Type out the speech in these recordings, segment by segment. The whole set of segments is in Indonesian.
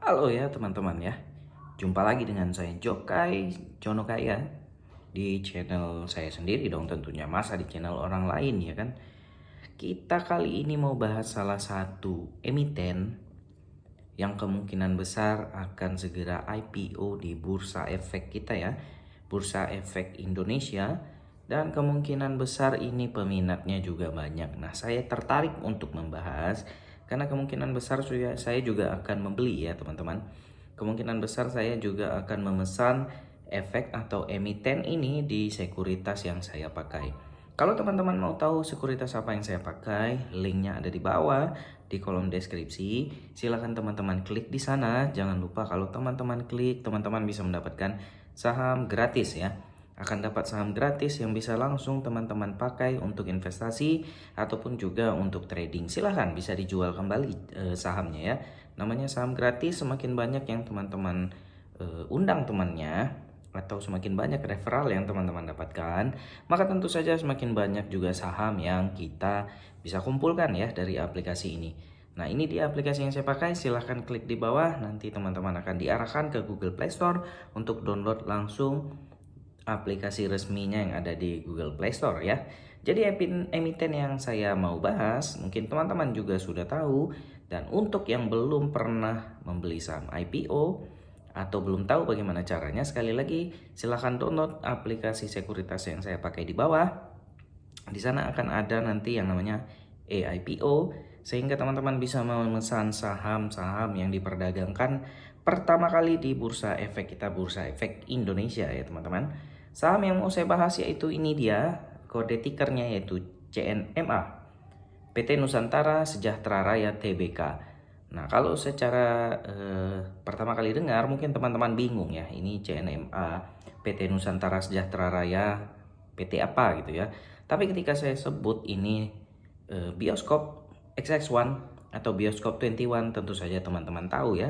Halo ya teman-teman ya. Jumpa lagi dengan saya Jokai Jonokai ya. Di channel saya sendiri dong tentunya. Masa di channel orang lain ya kan. Kita kali ini mau bahas salah satu emiten yang kemungkinan besar akan segera IPO di Bursa Efek kita ya. Bursa Efek Indonesia. Dan kemungkinan besar ini peminatnya juga banyak. Nah, saya tertarik untuk membahas karena kemungkinan besar saya juga akan membeli ya teman-teman. Kemungkinan besar saya juga akan memesan efek atau emiten ini di sekuritas yang saya pakai. Kalau teman-teman mau tahu sekuritas apa yang saya pakai, linknya ada di bawah di kolom deskripsi. Silahkan teman-teman klik di sana. Jangan lupa kalau teman-teman klik, teman-teman bisa mendapatkan saham gratis ya. Akan dapat saham gratis yang bisa langsung teman-teman pakai untuk investasi ataupun juga untuk trading. Silahkan bisa dijual kembali sahamnya ya. Namanya saham gratis, semakin banyak yang teman-teman undang temannya atau semakin banyak referral yang teman-teman dapatkan, maka tentu saja semakin banyak juga saham yang kita bisa kumpulkan ya dari aplikasi ini. Nah, ini di aplikasi yang saya pakai, silahkan klik di bawah, nanti teman-teman akan diarahkan ke Google Play Store untuk download langsung aplikasi resminya yang ada di Google Play Store ya. Jadi emiten yang saya mau bahas mungkin teman-teman juga sudah tahu, dan untuk yang belum pernah membeli saham IPO atau belum tahu bagaimana caranya, sekali lagi silahkan download aplikasi sekuritas yang saya pakai di bawah. Di sana akan ada nanti yang namanya AIPO, sehingga teman-teman bisa memesan saham-saham yang diperdagangkan pertama kali di Bursa Efek kita, Bursa Efek Indonesia ya teman-teman. Saham yang mau saya bahas yaitu ini dia, kode tikernya yaitu CNMA, PT Nusantara Sejahtera Raya Tbk. Nah, kalau secara pertama kali dengar mungkin teman-teman bingung ya, ini CNMA, PT Nusantara Sejahtera Raya, PT apa gitu ya. Tapi ketika saya sebut ini bioskop XX1 atau bioskop 21, tentu saja teman-teman tahu ya.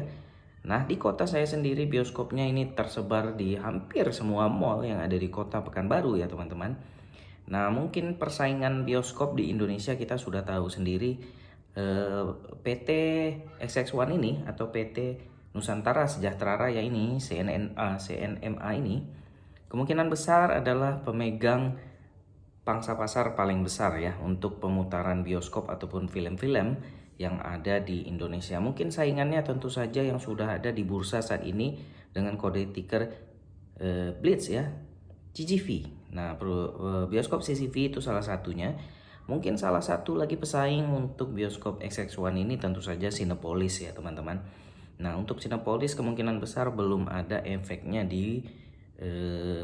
Nah, di kota saya sendiri bioskopnya ini tersebar di hampir semua mall yang ada di kota Pekanbaru ya teman-teman. Nah, mungkin persaingan bioskop di Indonesia kita sudah tahu sendiri. PT XX1 ini atau PT Nusantara Sejahtera Raya ini, CNMA ini, kemungkinan besar adalah pemegang pangsa pasar paling besar ya untuk pemutaran bioskop ataupun film-film yang ada di Indonesia. Mungkin saingannya tentu saja yang sudah ada di bursa saat ini dengan kode tiker Blitz ya, CGV. Nah, bioskop CGV itu salah satunya. Mungkin salah satu lagi pesaing untuk bioskop XX1 ini tentu saja Cinepolis ya teman-teman. Nah, untuk Cinepolis kemungkinan besar belum ada efeknya di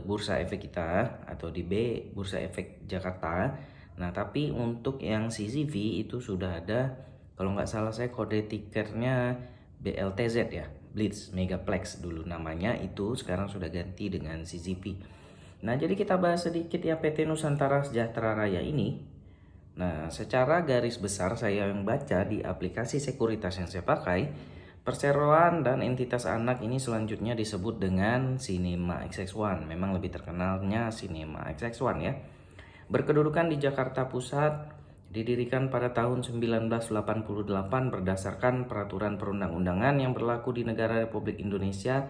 Bursa Efek kita atau di Bursa Efek Jakarta. Nah, tapi untuk yang CCV itu sudah ada, kalau nggak salah saya kode tikernya BLTZ ya, Blitz Megaplex dulu namanya, itu sekarang sudah ganti dengan CCV. Nah, jadi kita bahas sedikit ya PT Nusantara Sejahtera Raya ini. Nah, secara garis besar saya yang baca di aplikasi sekuritas yang saya pakai, perseroan dan entitas anak ini selanjutnya disebut dengan Cinema XX1. Memang lebih terkenalnya Cinema XX1 ya. Berkedudukan di Jakarta Pusat, didirikan pada tahun 1988 berdasarkan peraturan perundang-undangan yang berlaku di negara Republik Indonesia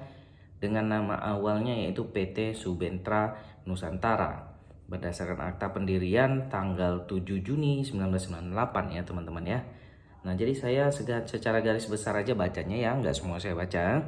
dengan nama awalnya yaitu PT Subentra Nusantara. Berdasarkan akta pendirian tanggal 7 Juni 1998 ya teman-teman ya. Nah, jadi saya secara garis besar aja bacanya ya, nggak semua saya baca.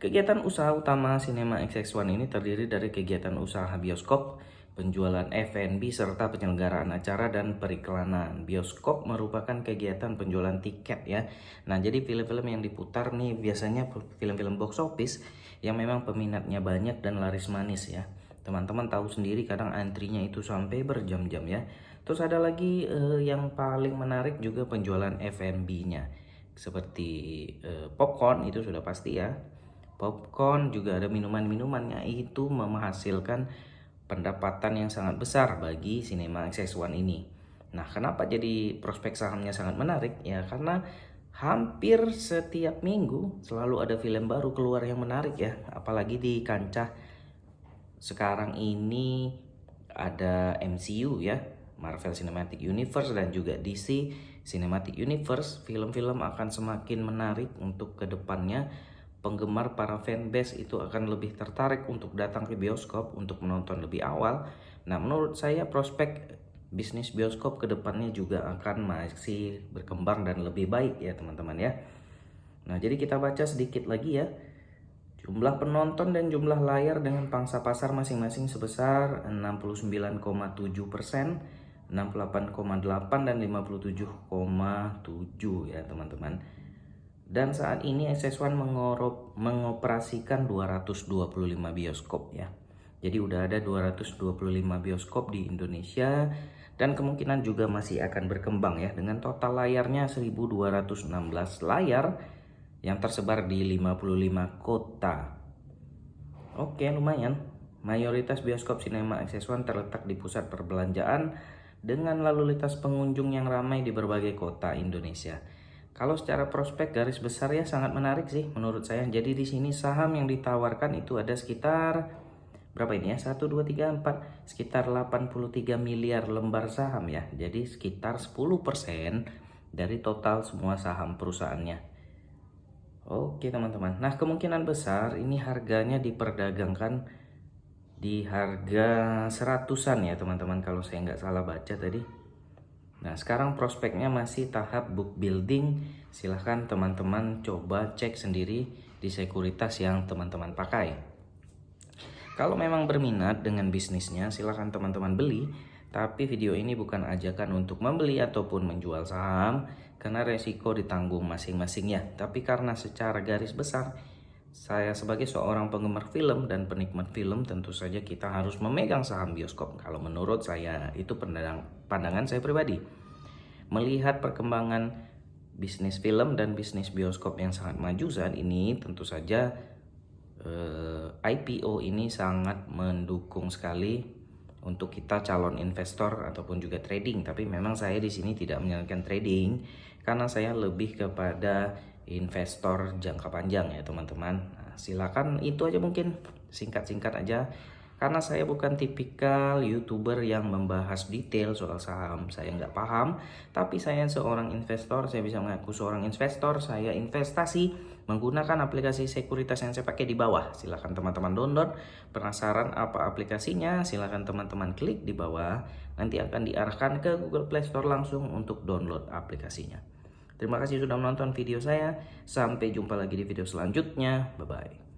Kegiatan usaha utama Cinema XX1 ini terdiri dari kegiatan usaha bioskop, penjualan F&B, serta penyelenggaraan acara dan periklanan. Bioskop merupakan kegiatan penjualan tiket ya. Nah, jadi film-film yang diputar nih biasanya film-film box office yang memang peminatnya banyak dan laris manis ya. Teman-teman tahu sendiri kadang antrinya itu sampai berjam-jam ya. Terus ada lagi yang paling menarik juga penjualan F&B-nya. Seperti popcorn itu sudah pasti ya. Popcorn juga ada minuman-minumannya, itu menghasilkan pendapatan yang sangat besar bagi Cinema XX1 ini. Nah, kenapa jadi prospek sahamnya sangat menarik? Ya, karena hampir setiap minggu selalu ada film baru keluar yang menarik ya. Apalagi di kancah sekarang ini ada MCU ya, Marvel Cinematic Universe, dan juga DC cinematic universe, film-film akan semakin menarik untuk kedepannya. Penggemar para fanbase itu akan lebih tertarik untuk datang ke bioskop untuk menonton lebih awal. Nah, menurut saya prospek bisnis bioskop kedepannya juga akan masih berkembang dan lebih baik ya teman-teman ya. Nah, jadi kita baca sedikit lagi ya. Jumlah penonton dan jumlah layar dengan pangsa pasar masing-masing sebesar 69,7%, 68,8 dan 57,7 ya teman-teman. Dan saat ini XS1 mengoperasikan 225 bioskop ya. Jadi udah ada 225 bioskop di Indonesia dan kemungkinan juga masih akan berkembang ya dengan total layarnya 1216 layar yang tersebar di 55 kota. Oke, lumayan. Mayoritas bioskop Cinema XS1 terletak di pusat perbelanjaan dengan lalu lintas pengunjung yang ramai di berbagai kota Indonesia. Kalau secara prospek garis besar ya sangat menarik sih menurut saya. Jadi di sini saham yang ditawarkan itu ada sekitar berapa ini ya? 1 2 3 4 sekitar 83 miliar lembar saham ya. Jadi sekitar 10% dari total semua saham perusahaannya. Oke teman-teman, nah kemungkinan besar ini harganya diperdagangkan di harga 100-an ya teman-teman kalau saya nggak salah baca tadi. Nah sekarang prospeknya masih tahap book building, silahkan teman-teman coba cek sendiri di sekuritas yang teman-teman pakai. Kalau memang berminat dengan bisnisnya silahkan teman-teman beli. Tapi video ini bukan ajakan untuk membeli ataupun menjual saham karena resiko ditanggung masing-masingnya. Tapi karena secara garis besar, saya sebagai seorang penggemar film dan penikmat film tentu saja kita harus memegang saham bioskop. Kalau menurut saya itu pandangan saya pribadi. Melihat perkembangan bisnis film dan bisnis bioskop yang sangat maju saat ini, tentu saja IPO ini sangat mendukung sekali untuk kita calon investor ataupun juga trading. Tapi memang saya di sini tidak menjalankan trading karena saya lebih kepada investor jangka panjang ya teman-teman. Nah, silakan itu aja mungkin singkat-singkat aja karena saya bukan tipikal YouTuber yang membahas detail soal saham. Saya nggak paham, tapi saya seorang investor, saya bisa mengaku seorang investor. Saya investasi menggunakan aplikasi sekuritas yang saya pakai di bawah. Silahkan teman-teman download. Penasaran apa aplikasinya? Silahkan teman-teman klik di bawah. Nanti akan diarahkan ke Google Play Store langsung untuk download aplikasinya. Terima kasih sudah menonton video saya. Sampai jumpa lagi di video selanjutnya. Bye-bye.